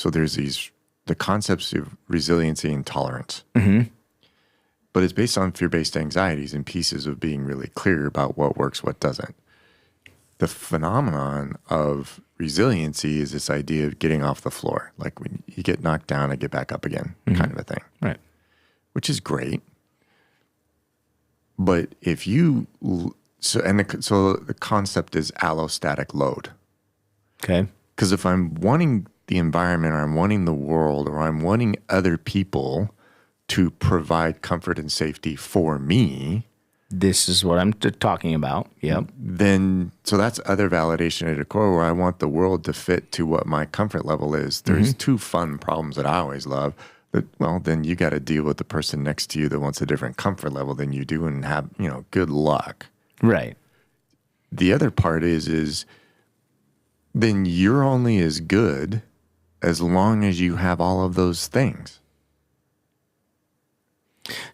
So there's the concepts of resiliency and tolerance. But it's based on fear-based anxieties and pieces of being really clear about what works, what doesn't. The phenomenon of resiliency is this idea of getting off the floor. Like when you get knocked down, I get back up again, kind of a thing. Right. Which is great. But if you, so the concept is allostatic load. Okay. Because if I'm wanting the environment, or I'm wanting the world, or I'm wanting other people to provide comfort and safety for me, this is what I'm talking about. Yep. Then, so that's other validation at a core where I want the world to fit to what my comfort level is. There's two fun problems that I always love. That, well, then you got to deal with the person next to you that wants a different comfort level than you do and have, good luck. Right. The other part is then you're only as good as long as you have all of those things.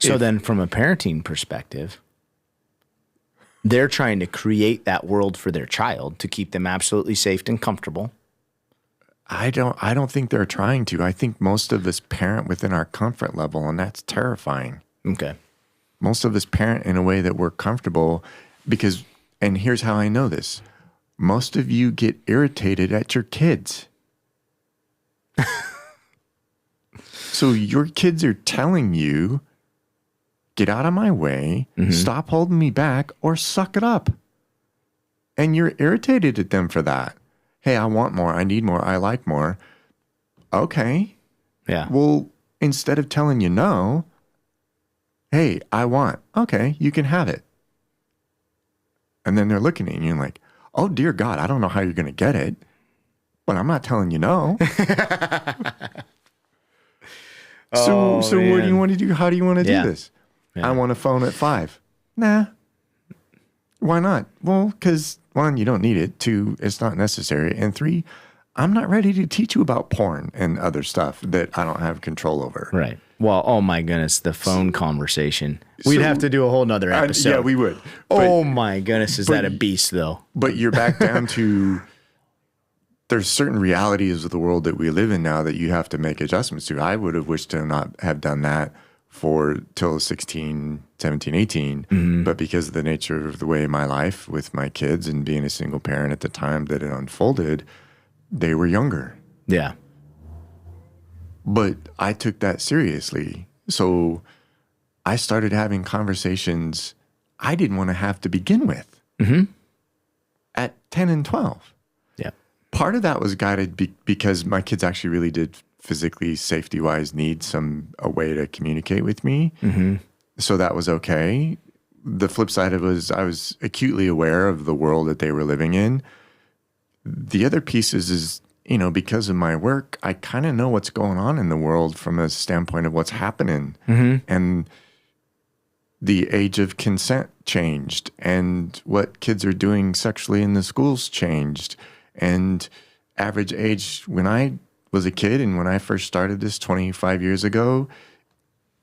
So then from a parenting perspective, they're trying to create that world for their child to keep them absolutely safe and comfortable. I don't think they're trying to. I think most of us parent within our comfort level, and that's terrifying. Okay. Most of us parent in a way that we're comfortable because, and here's how I know this. Most of you get irritated at your kids. So your kids are telling you, get out of my way, stop holding me back, or suck it up. And you're irritated at them for that. Hey, I want more. I need more. I like more. Okay. Yeah. Well, instead of telling you no, hey, I want. Okay, you can have it. And then they're looking at you and like, oh, dear God, I don't know how you're going to get it, but I'm not telling you no. So what do you want to do? How do you want to do this? Yeah. I want a phone at 5. Nah. Why not? Well, because 1, you don't need it. 2, it's not necessary. And 3, I'm not ready to teach you about porn and other stuff that I don't have control over. Right. Well, oh my goodness, the phone conversation. We'd have to do a whole nother episode. Yeah, we would. Oh my goodness, is that a beast though? But you're back down to there's certain realities of the world that we live in now that you have to make adjustments to. I would have wished to not have done that for till 16, 17, 18. But because of the nature of the way my life with my kids and being a single parent at the time that it unfolded, they were younger. Yeah. But I took that seriously. So I started having conversations I didn't want to have to begin with at 10 and 12. Yeah. Part of that was guided because my kids actually really did physically, safety-wise, need a way to communicate with me. So that was okay. The flip side of it was I was acutely aware of the world that they were living in. The other piece is because of my work, I kind of know what's going on in the world from a standpoint of what's happening. And the age of consent changed, and what kids are doing sexually in the schools changed. And average age, when I was a kid and when I first started this 25 years ago,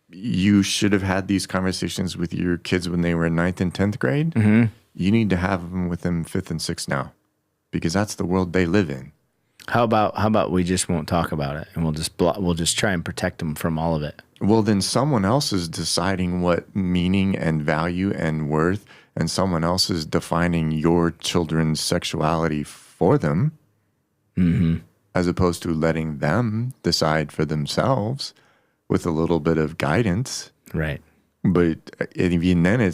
you should have had these conversations with your kids when they were in 9th and 10th grade. You need to have them with them 5th and 6th now, because that's the world they live in. How about we just won't talk about it and we'll just try and protect them from all of it? Well, then someone else is deciding what meaning and value and worth, and someone else is defining your children's sexuality for them, as opposed to letting them decide for themselves with a little bit of guidance. Right. But even then,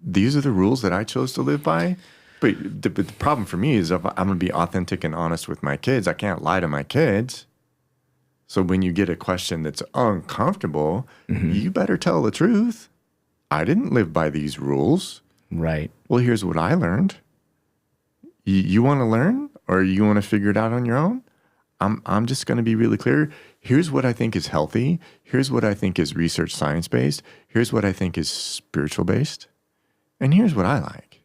these are the rules that I chose to live by. But the problem for me is if I'm going to be authentic and honest with my kids, I can't lie to my kids. So when you get a question that's uncomfortable, you better tell the truth. I didn't live by these rules. Right. Well, here's what I learned. You want to learn, or you want to figure it out on your own? I'm just going to be really clear. Here's what I think is healthy. Here's what I think is research science-based. Here's what I think is spiritual-based. And here's what I like.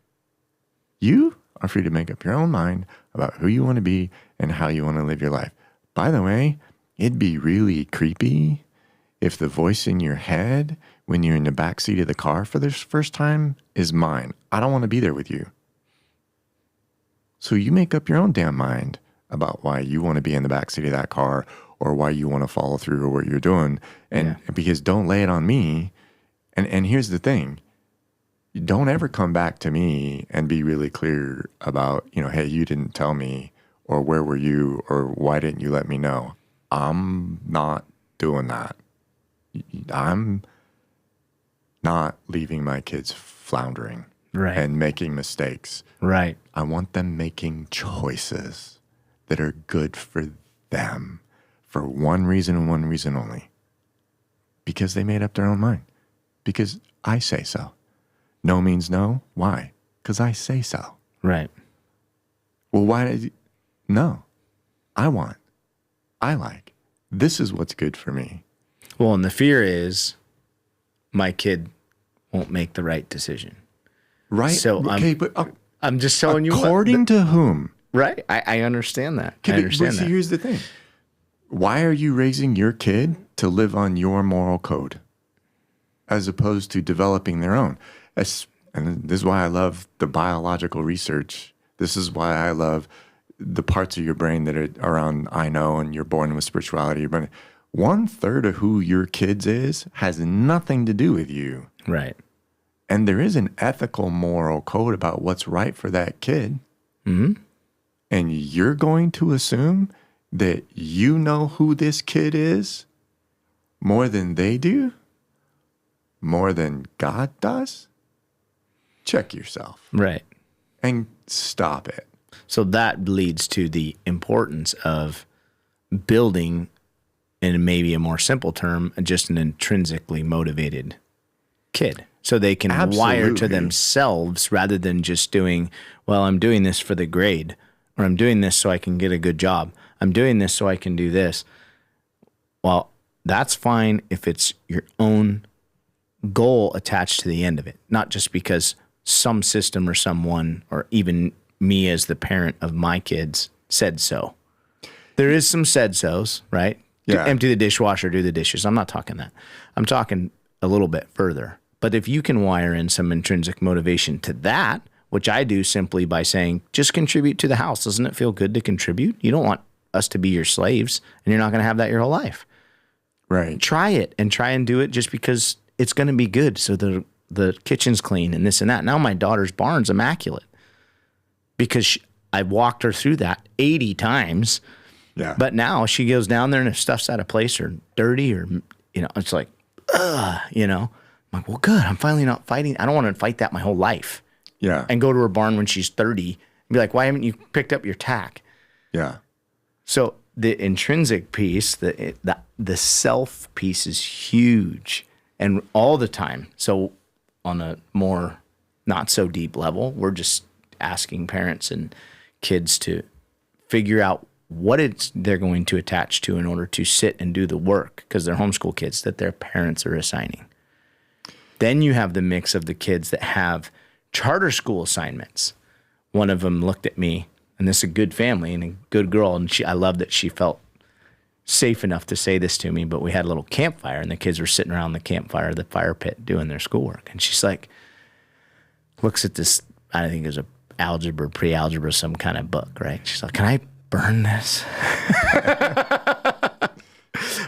You are free to make up your own mind about who you want to be and how you want to live your life. By the way, it'd be really creepy if the voice in your head when you're in the backseat of the car for the first time is mine. I don't want to be there with you. So you make up your own damn mind about why you want to be in the backseat of that car or why you want to follow through or what you're doing. And because don't lay it on me. And here's the thing. Don't ever come back to me and be really clear about, hey, you didn't tell me, or where were you, or why didn't you let me know? I'm not doing that. I'm not leaving my kids floundering and making mistakes. Right. I want them making choices that are good for them for one reason and one reason only. Because they made up their own mind. Because I say so. No means no. Why? Because I say so. Right. Well, why did you? No. I want. I like. This is what's good for me. Well, and the fear is my kid won't make the right decision. Right. So I'm just telling you. According to whom? Right. I understand that. I understand that. Here's the thing. Why are you raising your kid to live on your moral code as opposed to developing their own? And this is why I love the biological research. This is why I love the parts of your brain that are around I know and you're born with spirituality. But 1/3 of who your kids is has nothing to do with you. Right. And there is an ethical, moral code about what's right for that kid. Mm-hmm. And you're going to assume that you know who this kid is more than they do? More than God does? Check yourself. Right. And stop it. So that leads to the importance of building, in maybe a more simple term, just an intrinsically motivated kid. So they can wire to themselves rather than just doing, well, I'm doing this for the grade, or I'm doing this so I can get a good job. I'm doing this so I can do this. Well, that's fine if it's your own goal attached to the end of it, not just because some system or someone, or even me as the parent of my kids, said so. There is some said-sos, right? Yeah. Empty the dishwasher, do the dishes. I'm not talking that. I'm talking a little bit further. But if you can wire in some intrinsic motivation to that, which I do simply by saying, just contribute to the house. Doesn't it feel good to contribute? You don't want us to be your slaves, and you're not going to have that your whole life. Right. Try it and try and do it just because it's going to be good. So the kitchen's clean and this and that. Now my daughter's barn's immaculate because I've walked her through that 80 times. Yeah. But now she goes down there and if stuff's out of place or dirty or, it's like, I'm like, well, good. I'm finally not fighting. I don't want to fight that my whole life. Yeah. And go to her barn when she's 30 and be like, why haven't you picked up your tack? Yeah. So the intrinsic piece, the self piece is huge and all the time. So on a more not so deep level, we're just asking parents and kids to figure out what they're going to attach to in order to sit and do the work, because they're homeschool kids that their parents are assigning. Then you have the mix of the kids that have charter school assignments. One of them looked at me, and this is a good family and a good girl, and I love that she felt safe enough to say this to me, but we had a little campfire, and the kids were sitting around the campfire, the fire pit, doing their schoolwork. And she's like, looks at this, I think it was a algebra, pre-algebra, some kind of book, right? She's like, can I burn this?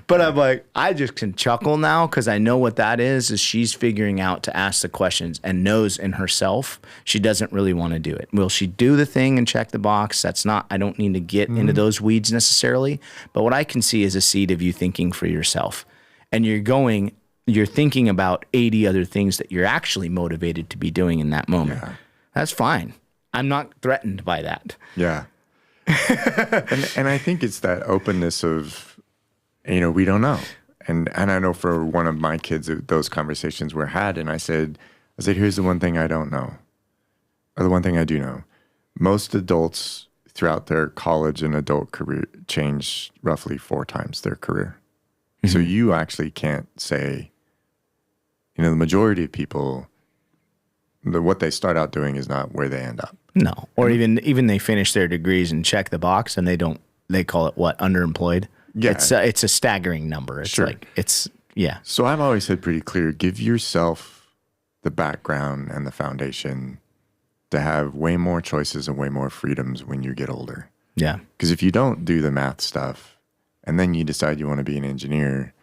But I'm like, I just can chuckle now because I know what that is she's figuring out to ask the questions and knows in herself she doesn't really want to do it. Will she do the thing and check the box? I don't need to get into those weeds necessarily. But what I can see is a seed of you thinking for yourself. And you're thinking about 80 other things that you're actually motivated to be doing in that moment. Yeah. That's fine. I'm not threatened by that. Yeah. and I think it's that openness of, we don't know. And I know for one of my kids, those conversations were had, and I said, here's the one thing I don't know. Or the one thing I do know. Most adults throughout their college and adult career change roughly 4 times their career. Mm-hmm. So you actually can't say, the majority of people, what they start out doing is not where they end up. No. Or even they finish their degrees and check the box and they call it what? Underemployed? Yeah. It's a staggering number. It's sure. Yeah. So I've always said pretty clear, give yourself the background and the foundation to have way more choices and way more freedoms when you get older. Yeah. Because if you don't do the math stuff and then you decide you want to be an engineer,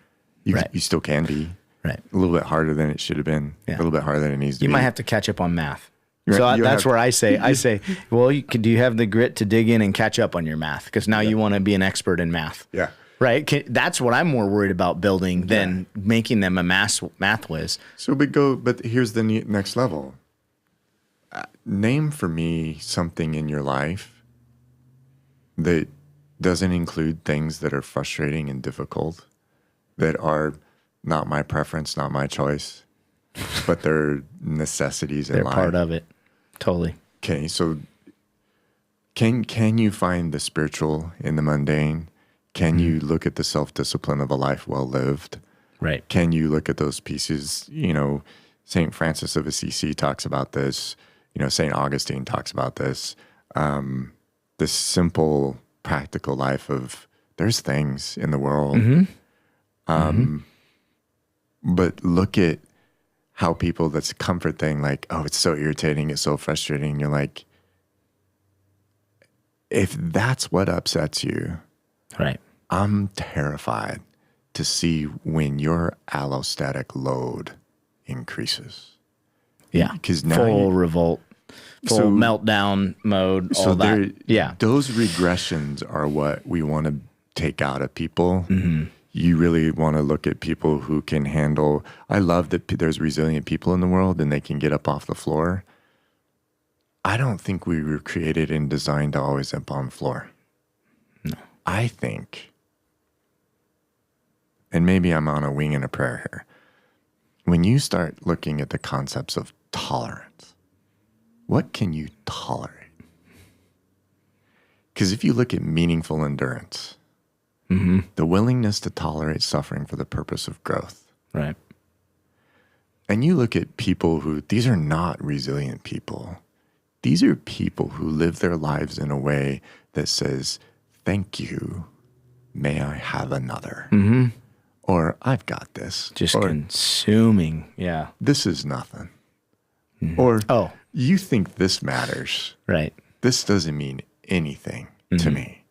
you still can be. Right. A little bit harder than it should have been. Yeah. A little bit harder than it needs to be. You might have to catch up on math. Right. So that's where I say, well, do you have the grit to dig in and catch up on your math? Because now you want to be an expert in math. Yeah. Right. That's what I'm more worried about building than making them a math whiz. So, but here's the next level. Name for me something in your life that doesn't include things that are frustrating and difficult, that are not my preference, not my choice, but they're necessities in life. They're part of it. Totally. Okay, so can you find the spiritual in the mundane? Can you look at the self-discipline of a life well lived? Right. Can you look at those pieces? St. Francis of Assisi talks about this. St. Augustine talks about this. This simple, practical life of there's things in the world. But look at how people, that's a comfort thing, like, oh, it's so irritating, it's so frustrating. You're like, if that's what upsets you, right, I'm terrified to see when your allostatic load increases. Yeah, because now full revolt, full meltdown mode, all that. Yeah, those regressions are what we want to take out of people. You really want to look at people who can handle. I love that there's resilient people in the world and they can get up off the floor. I don't think we were created and designed to always up on the floor. No. I think, and maybe I'm on a wing and a prayer here, when you start looking at the concepts of tolerance, what can you tolerate? Because if you look at meaningful endurance, the willingness to tolerate suffering for the purpose of growth. Right. And you look at people who, these are not resilient people. These are people who live their lives in a way that says, thank you, may I have another? Or I've got this. Just or, consuming. Yeah. This is nothing. Or, you think this matters. Right. This doesn't mean anything to me.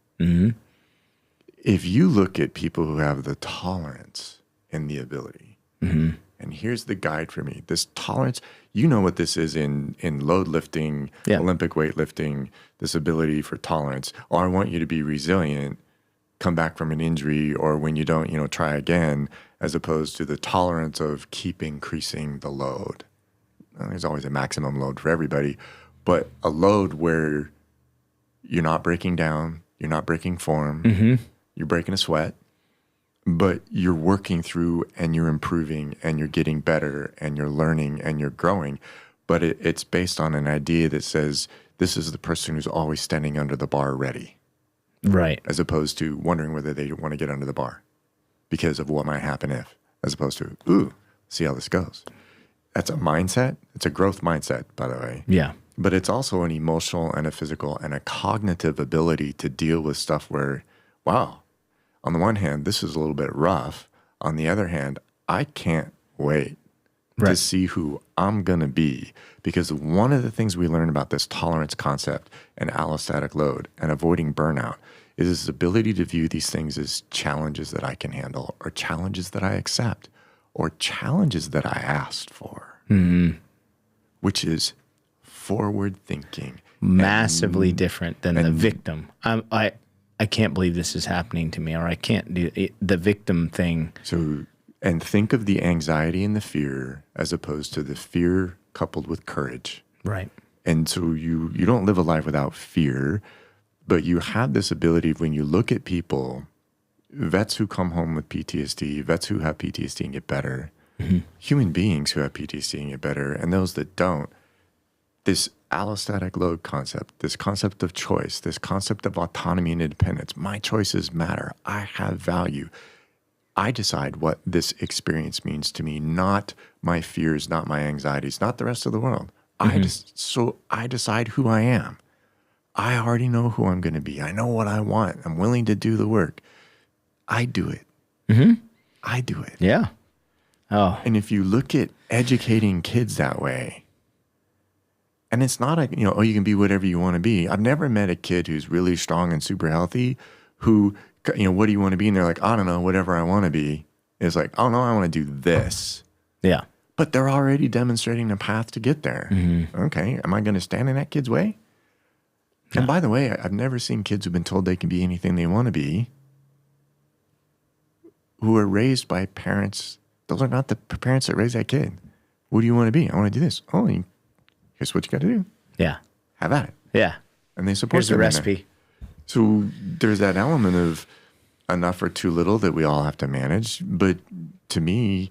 If you look at people who have the tolerance and the ability, and here's the guide for me, this tolerance, you know what this is in load lifting, Olympic weightlifting, this ability for tolerance. Oh, I want you to be resilient, come back from an injury, or when you don't, try again, as opposed to the tolerance of keep increasing the load. Well, there's always a maximum load for everybody, but a load where you're not breaking down, you're not breaking form, you're breaking a sweat, but you're working through and you're improving and you're getting better and you're learning and you're growing. But it's based on an idea that says this is the person who's always standing under the bar ready. Right. As opposed to wondering whether they want to get under the bar because of what might happen if, as opposed to, ooh, see how this goes. That's a mindset. It's a growth mindset, by the way. Yeah. But it's also an emotional and a physical and a cognitive ability to deal with stuff where, wow, on the one hand, this is a little bit rough. On the other hand, I can't wait to see who I'm going to be. Because one of the things we learn about this tolerance concept and allostatic load and avoiding burnout is this ability to view these things as challenges that I can handle or challenges that I accept or challenges that I asked for, which is forward thinking. Massively different than the victim. I can't believe this is happening to me, or I can't do it, the victim thing. So, and think of the anxiety and the fear as opposed to the fear coupled with courage. Right. And so you don't live a life without fear, but you have this ability when you look at people, vets who come home with PTSD, vets who have PTSD and get better, human beings who have PTSD and get better, and those that don't, this allostatic load concept, this concept of choice, this concept of autonomy and independence, my choices matter. I have value. I decide what this experience means to me, not my fears, not my anxieties, not the rest of the world. So I decide who I am. I already know who I'm going to be. I know what I want. I'm willing to do the work. I do it. I do it. Yeah. Oh. And if you look at educating kids that way, And it's not like, oh, you can be whatever you want to be. I've never met a kid who's really strong and super healthy who, what do you want to be? And they're like, I don't know, whatever I want to be. It's like, oh no, I want to do this. Yeah. But they're already demonstrating a path to get there. Okay, am I going to stand in that kid's way? No. And by the way, I've never seen kids who've been told they can be anything they want to be, who are raised by parents. Those are not the parents that raised that kid. What do you want to be? I want to do this. Oh, here's what you got to do. Yeah. Have at it. Yeah. And they support Here's the recipe. So there's that element of enough or too little that we all have to manage. But to me,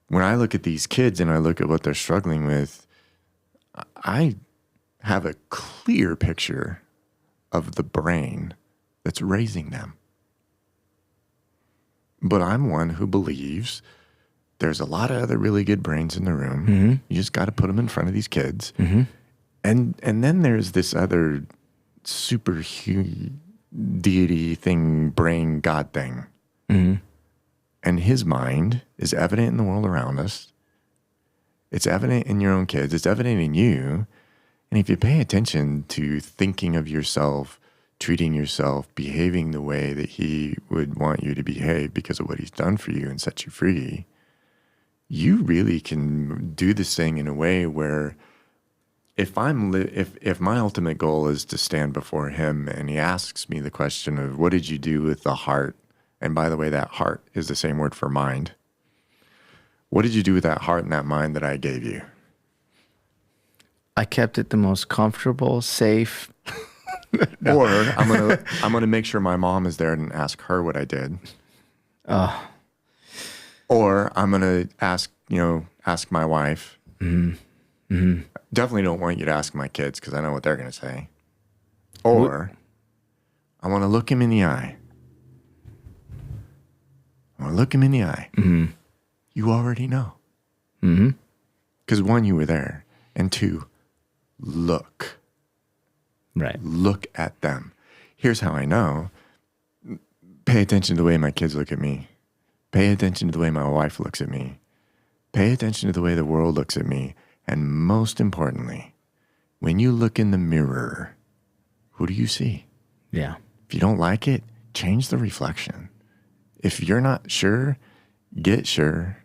when I look at these kids and I look at what they're struggling with, I have a clear picture of the brain that's raising them. But I'm one who believes there's a lot of other really good brains in the room. You just got to put them in front of these kids. And then there's this other super deity thing, brain God thing. And his mind is evident in the world around us. It's evident in your own kids. It's evident in you. And if you pay attention to thinking of yourself, treating yourself, behaving the way that he would want you to behave because of what he's done for you and set you free, you really can do this thing in a way where if my ultimate goal is to stand before him and he asks me the question of what did you do with the heart? And by the way, that heart is the same word for mind. What did you do with that heart and that mind that I gave you? I kept it the most comfortable, safe. No. Or I'm gonna make sure my mom is there and ask her what I did. Or I'm gonna ask my wife. Definitely don't want you to ask my kids because I know what they're gonna say. Or I want to look him in the eye. I want to look him in the eye. You already know. Because one, you were there, and two, look. Right. Look at them. Here's how I know. Pay attention to the way my kids look at me. Pay attention to the way my wife looks at me. Pay attention to the way the world looks at me. And most importantly, when you look in the mirror, who do you see? Yeah. If you don't like it, change the reflection. If you're not sure, get sure.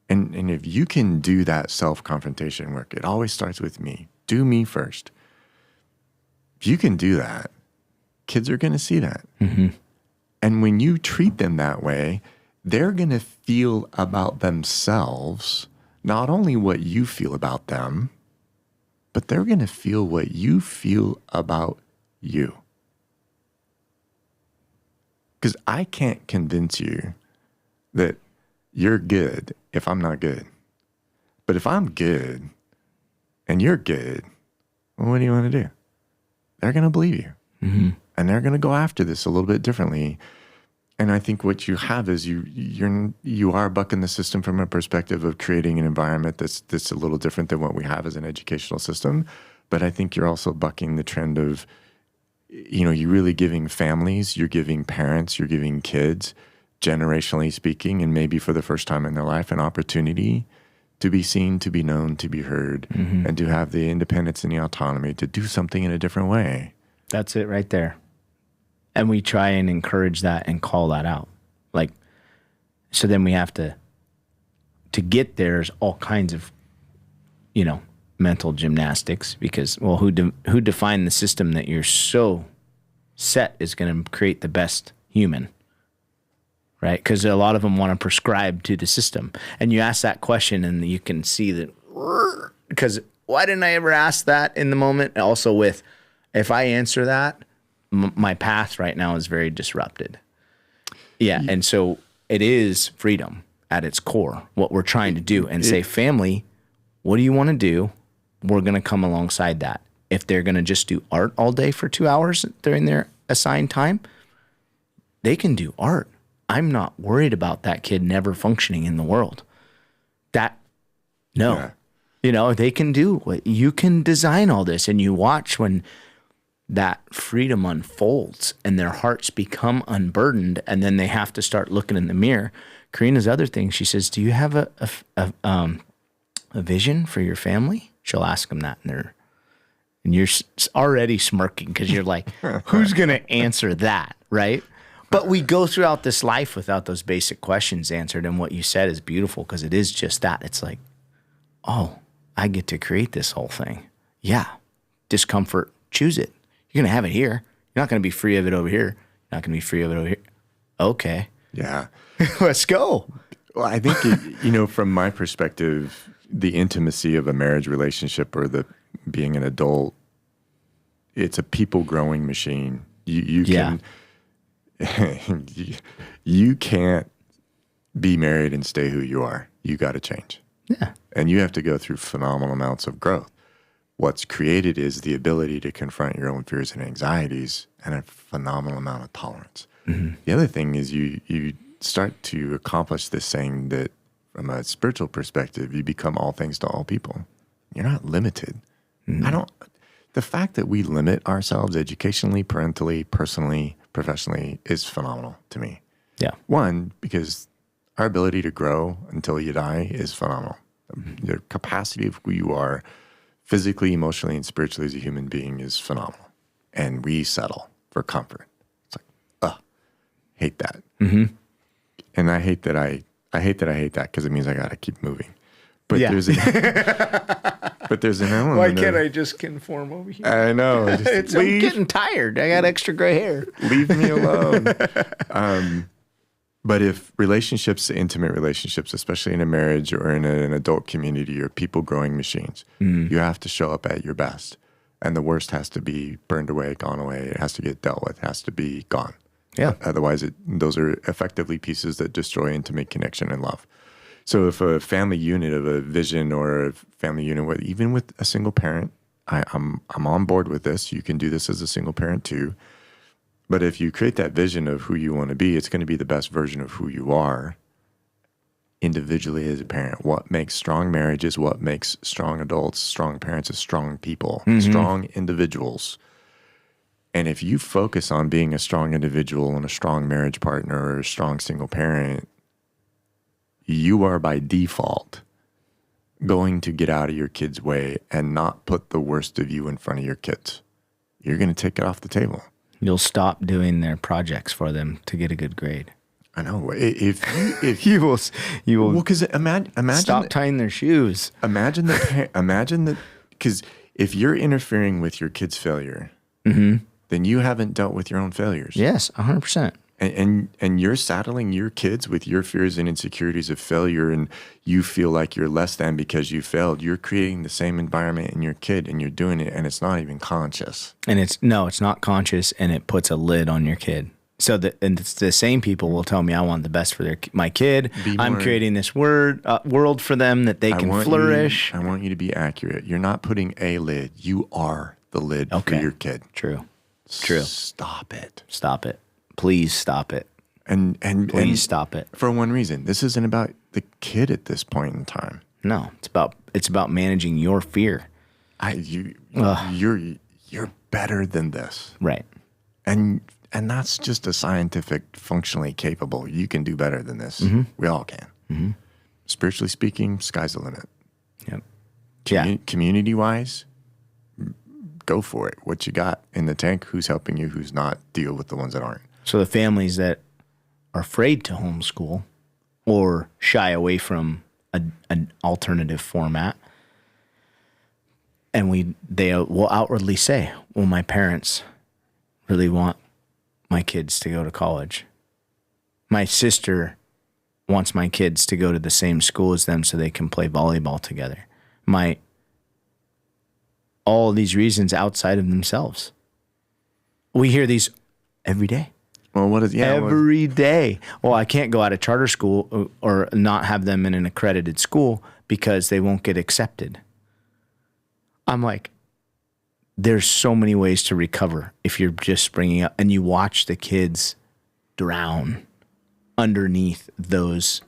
And if you can do that self-confrontation work, it always starts with me. Do me first. If you can do that, kids are going to see that. And when you treat them that way, they're going to feel about themselves not only what you feel about them, but they're going to feel what you feel about you. Because I can't convince you that you're good if I'm not good. But if I'm good and you're good, well, what do you want to do? They're going to believe you. And they're going to go after this a little bit differently. And I think what you have is you are bucking the system from a perspective of creating an environment that's a little different than what we have as an educational system. But I think you're also bucking the trend of, you're really giving families, you're giving parents, you're giving kids, generationally speaking, and maybe for the first time in their life, an opportunity to be seen, to be known, to be heard, and to have the independence and the autonomy to do something in a different way. That's it right there. And we try and encourage that and call that out. So then we have to get there's all kinds of, mental gymnastics because, well, who defined the system that you're so set is going to create the best human, right? Because a lot of them want to prescribe to the system. And you ask that question and you can see that, because why didn't I ever ask that in the moment? Also with, if I answer that, my path right now is very disrupted. Yeah. And so it is freedom at its core, what we're trying to do and say, family, what do you want to do? We're going to come alongside that. If they're going to just do art all day for 2 hours during their assigned time, they can do art. I'm not worried about that kid never functioning in the world. No. They can do what you can design all this, and you watch when that freedom unfolds and their hearts become unburdened, and then they have to start looking in the mirror. Karina's other thing, she says, do you have a vision for your family? She'll ask them that in And you're already smirking because you're like, who's going to answer that, right? But we go throughout this life without those basic questions answered. And what you said is beautiful because it is just that. It's like, oh, I get to create this whole thing. Yeah. Discomfort, choose it. You're going to have it here. You're not going to be free of it over here. You're not going to be free of it over here. Okay. Yeah. Let's go. Well, I think, from my perspective, the intimacy of a marriage relationship or the being an adult, it's a people growing machine. You can, you can't be married and stay who you are. You got to change. Yeah. And you have to go through phenomenal amounts of growth. What's created is the ability to confront your own fears and anxieties and a phenomenal amount of tolerance. Mm-hmm. The other thing is you start to accomplish this saying that from a spiritual perspective, you become all things to all people. You're not limited. Mm-hmm. The fact that we limit ourselves educationally, parentally, personally, professionally is phenomenal to me. Yeah. One, because our ability to grow until you die is phenomenal. Mm-hmm. The capacity of who you are physically, emotionally, and spiritually as a human being is phenomenal. And we settle for comfort. It's like, hate that. Mm-hmm. And I hate that I hate that because it means I got to keep moving. But there's an element. Why can't I just conform over here? I know. I'm getting tired. I got extra gray hair. Leave me alone. But if relationships, intimate relationships, especially in a marriage or in an adult community, are people growing machines, you have to show up at your best. And the worst has to be burned away, gone away. It has to get dealt with. It has to be gone. Yeah. Otherwise, those are effectively pieces that destroy intimate connection and love. So if a family unit of a vision or a family unit, even with a single parent, I'm on board with this. You can do this as a single parent too. But if you create that vision of who you want to be, it's going to be the best version of who you are individually as a parent. What makes strong marriages, what makes strong adults, strong parents is strong people, strong individuals. And if you focus on being a strong individual and a strong marriage partner or a strong single parent, you are by default going to get out of your kids' way and not put the worst of you in front of your kids. You're going to take it off the table. You'll stop doing their projects for them to get a good grade. I know. If you will, well, because imagine stop tying their shoes. Imagine that, because if you're interfering with your kid's failure, then you haven't dealt with your own failures. Yes, 100%. And you're saddling your kids with your fears and insecurities of failure, and you feel like you're less than because you failed. You're creating the same environment in your kid, and you're doing it, and it's not even conscious. And it's not conscious, and it puts a lid on your kid. So and it's the same people will tell me I want the best for my kid. I'm creating this world for them that they can flourish. I want you to be accurate. You're not putting a lid. You are the lid for your kid. True. Stop it. Stop it. Please stop it. And please stop it. For one reason, this isn't about the kid at this point in time. No, it's about managing your fear. You're better than this. Right. And that's just a scientific, functionally capable. You can do better than this. Mm-hmm. We all can. Mm-hmm. Spiritually speaking, sky's the limit. Yep. Community-wise, go for it. What you got in the tank? Who's helping you? Who's not? Deal with the ones that aren't. So the families that are afraid to homeschool or shy away from an alternative format, and they will outwardly say, well, my parents really want my kids to go to college. My sister wants my kids to go to the same school as them so they can play volleyball together. All of these reasons outside of themselves. We hear these every day. Well, every day. Well, I can't go out of charter school or not have them in an accredited school because they won't get accepted. I'm like, there's so many ways to recover if you're just bringing up and you watch the kids drown underneath those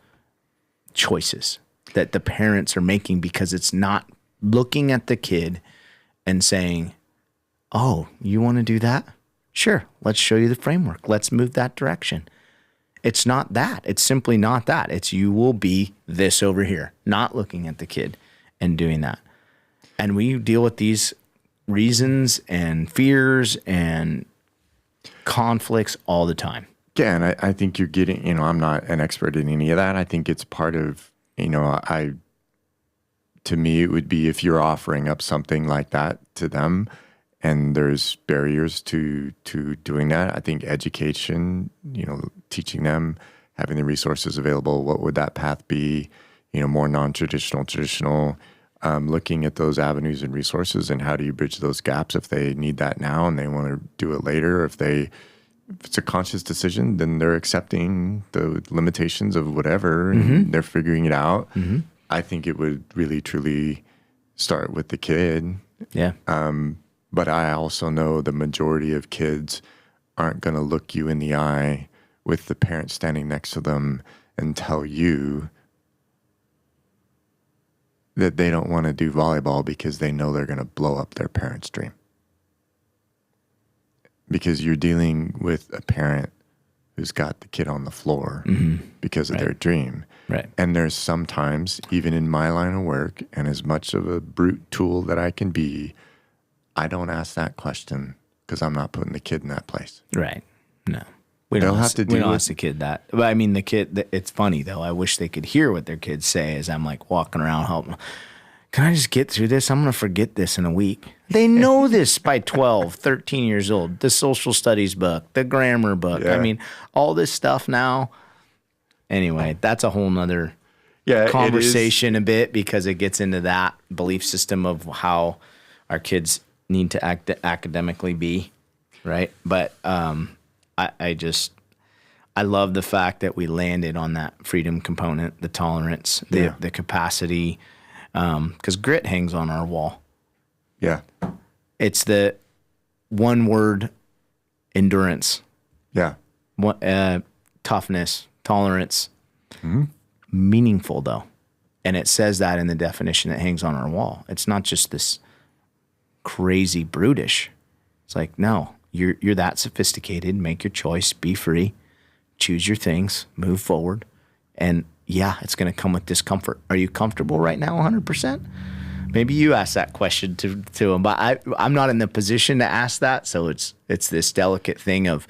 choices that the parents are making because it's not looking at the kid and saying, oh, you want to do that? Sure, let's show you the framework. Let's move that direction. It's not that. It's simply not that. It's you will be this over here, not looking at the kid and doing that. And we deal with these reasons and fears and conflicts all the time. Yeah, and I think you're getting, I'm not an expert in any of that. I think it's part of, to me, it would be if you're offering up something like that to them and there's barriers to doing that. I think education, teaching them, having the resources available, what would that path be? More non-traditional, traditional, looking at those avenues and resources and how do you bridge those gaps if they need that now and they want to do it later. If it's a conscious decision, then they're accepting the limitations of whatever and they're figuring it out. Mm-hmm. I think it would really, truly start with the kid. Yeah. But I also know the majority of kids aren't going to look you in the eye with the parent standing next to them and tell you that they don't want to do volleyball because they know they're going to blow up their parent's dream. Because you're dealing with a parent who's got the kid on the floor because of their dream. Right. And there's sometimes, even in my line of work, and as much of a brute tool that I can be, I don't ask that question because I'm not putting the kid in that place. Right. No. We don't ask the kid that. But I mean, the kid, it's funny though. I wish they could hear what their kids say as I'm like walking around helping. Can I just get through this? I'm going to forget this in a week. They know this by 12, 13 years old. The social studies book, the grammar book. Yeah. I mean, all this stuff now. Anyway, that's a whole nother conversation a bit because it gets into that belief system of how our kids need to academically be, right? But I love the fact that we landed on that freedom component, the tolerance, the capacity, because grit hangs on our wall. Yeah. It's the one word endurance. Yeah. Toughness, tolerance. Mm-hmm. Meaningful though. And it says that in the definition that hangs on our wall. It's not just this crazy brutish. It's like, no, you're that sophisticated. Make your choice, be free, choose your things, move forward. And yeah, it's going to come with discomfort. Are you comfortable right now 100%? Maybe you ask that question to him, but I'm not in the position to ask that. So it's this delicate thing of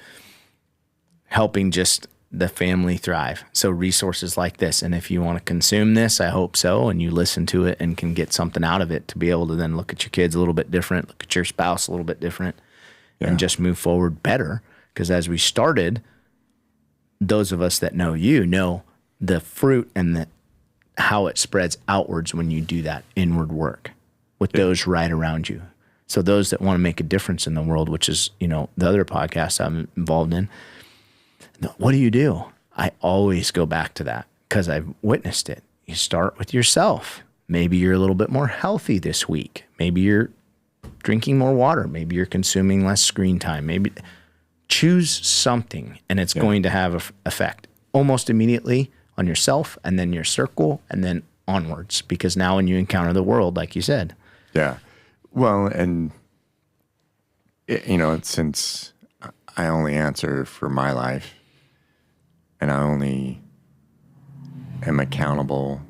helping just the family thrive. So resources like this. And if you want to consume this, I hope so. And you listen to it and can get something out of it to be able to then look at your kids a little bit different, look at your spouse a little bit different, and just move forward better. Because as we started, those of us that know you know the fruit and how it spreads outwards when you do that inward work with those right around you. So those that want to make a difference in the world, which is, the other podcast I'm involved in, what do? I always go back to that because I've witnessed it. You start with yourself. Maybe you're a little bit more healthy this week. Maybe you're drinking more water. Maybe you're consuming less screen time. Maybe choose something and it's going to have an effect almost immediately on yourself and then your circle and then onwards, because now when you encounter the world, like you said. Yeah. Well, and since I only answer for my life and I only am accountable.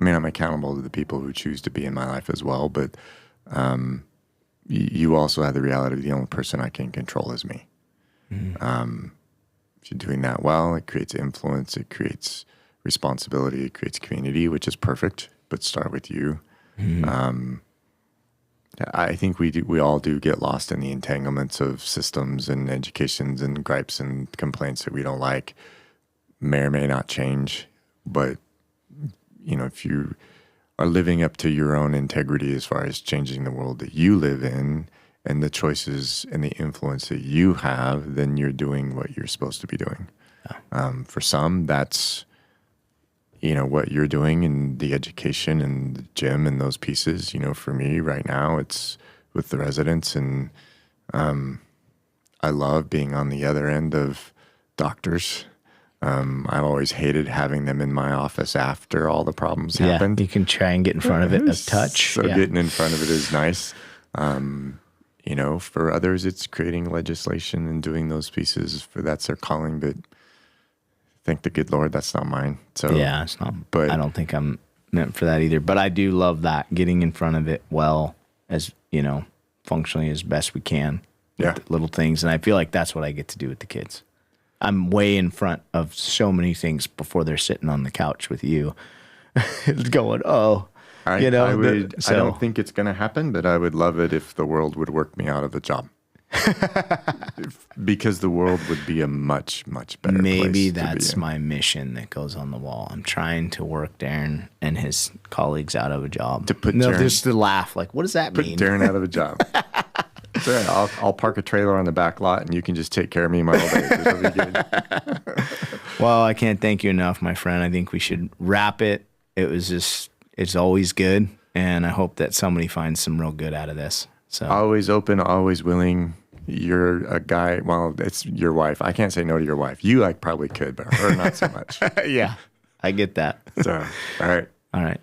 I mean, I'm accountable to the people who choose to be in my life as well, but you also have the reality the only person I can control is me. Mm-hmm. If you're doing that well, it creates influence, it creates responsibility, it creates community, which is perfect, but start with you. Mm-hmm. I think we all do get lost in the entanglements of systems and educations and gripes and complaints that we don't like, may or may not change. But, if you are living up to your own integrity as far as changing the world that you live in and the choices and the influence that you have, then you're doing what you're supposed to be doing. Yeah. For some, that's, what you're doing in the education and the gym and those pieces. For me right now, it's with the residents. And I love being on the other end of doctors. I've always hated having them in my office after all the problems happened. You can try and get in front of it a touch. So getting in front of it is nice. For others, it's creating legislation and doing those pieces. That's their calling, but thank the good Lord, that's not mine. So yeah, it's not. But I don't think I'm meant for that either. But I do love that, getting in front of it well, as functionally as best we can. Yeah. With little things. And I feel like that's what I get to do with the kids. I'm way in front of so many things before they're sitting on the couch with you going, oh, I don't think it's going to happen, but I would love it if the world would work me out of a job. Because the world would be a much, much better place. Maybe that's my mission that goes on the wall. I'm trying to work Darren and his colleagues out of a job. Just to laugh. Like, what does that mean? Put Darren out of a job. So yeah, I'll park a trailer on the back lot, and you can just take care of me my whole day. This will be good. Well, I can't thank you enough, my friend. I think we should wrap it. It's always good, and I hope that somebody finds some real good out of this. So always open, always willing. You're a guy. Well, it's your wife. I can't say no to your wife. You probably could, but her not so much. Yeah, I get that. So, all right. All right.